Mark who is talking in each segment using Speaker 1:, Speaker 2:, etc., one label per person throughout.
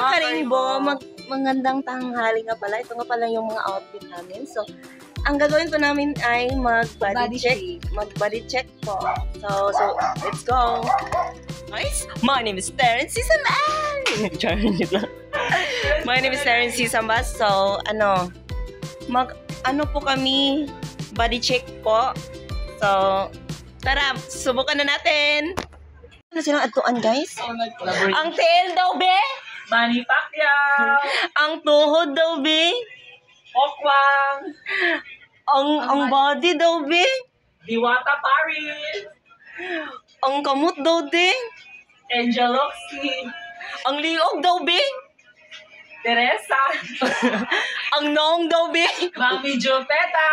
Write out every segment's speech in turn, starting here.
Speaker 1: Mga Karimbo, magandang tanghali nga pala. Ito nga pala yung mga outfit namin. So, ang gagawin po namin ay mag-body check. Mag-body check po. So, let's go. Guys, my name is Terence Sisambas. My name is Terence Sisambas. So, po kami, body check po. So, tara, subukan na natin. Ano silang atuan, guys? Ang tail daw, be?
Speaker 2: Manny Pacquiao!
Speaker 1: Ang tuhod daw, be?
Speaker 2: Okwang!
Speaker 1: Ang body daw, be?
Speaker 2: Diwata Paris!
Speaker 1: Ang kamot daw, be?
Speaker 2: Angel Oxy!
Speaker 1: Ang liog daw, be?
Speaker 2: Teresa!
Speaker 1: Ang noong daw, be?
Speaker 2: Mami Jopeta!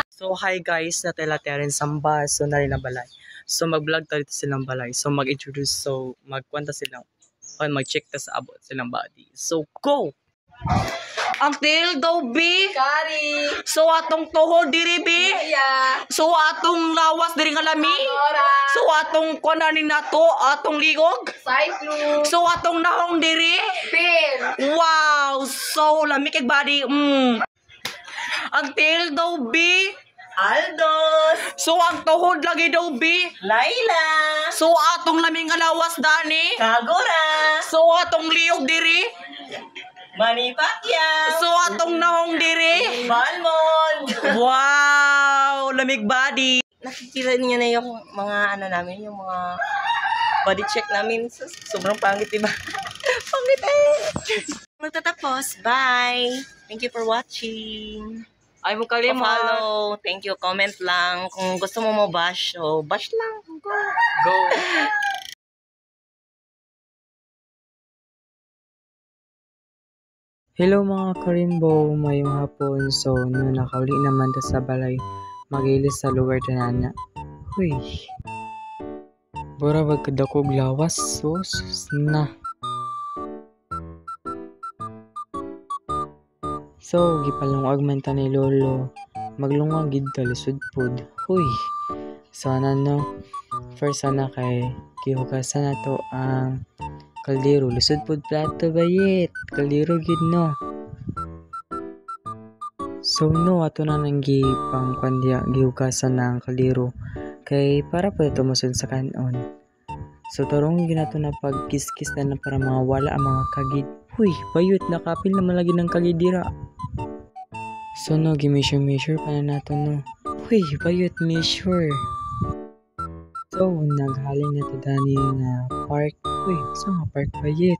Speaker 3: So, hi guys, natela Terence Sambas. So, nari na balay. So, mag-vlog tayo silang balay. So, mag-introduce. So, magkwanta silang. Mag-check ta sa abot silang body. So, go! Ang tail daw, be?
Speaker 2: Kari!
Speaker 3: So, atong tuhod diri, be?
Speaker 2: Maya!
Speaker 3: So, atong lawas diri nga lami?
Speaker 2: Nora!
Speaker 3: So, atong kunanin nato, atong ligog?
Speaker 2: Cyclone!
Speaker 3: So, atong nahong diri?
Speaker 2: Pin!
Speaker 3: Wow! So, lami kay body. Ang tail daw, be?
Speaker 1: Aldos!
Speaker 3: So, ang tuhod lagi daw, be?
Speaker 1: Laila!
Speaker 3: So, atong laming alawas, Dani?
Speaker 1: Kagura!
Speaker 3: So, atong liog diri?
Speaker 1: Manny Pacquiao!
Speaker 3: So, atong nahong diri?
Speaker 1: Balmond!
Speaker 3: Wow! Lamig body!
Speaker 1: Nakikita niyo na yung mga namin, yung mga body check namin. Sobrang pangit, diba? Pangit Magtatapos. Bye! Thank you for watching.
Speaker 3: Ay mo kalimot.
Speaker 1: Follow. Thank you. Comment lang. Kung gusto mo bash, so bash lang. Go!
Speaker 3: Go! Hello mga Karimbo, mayong hapon. So, nakauli naman ta sa balay, mag-ilis sa lugar tanana. Uy, bora bagkadakog lawas, sus na. So, gipalungag man ta ni Lolo, maglungag gid ta lisod pod. Uy, sana no, first sana kay gihugasan nato ang kaldero, lisod pod plato bayit, kaldero gid no. So no, ato na nang gipang kandya gihugasan ng kaldero kay para po ito masud sa kanon. So tarong ginato na pagkiskis na para mga wala ang mga kagid. Huy, bayot nakapil na malagi ng kalidira. So no, gi-measure pa na nato no. Huy, bayot measure. So, naghaling na to Dani na park. Uy, sa nga park bayit.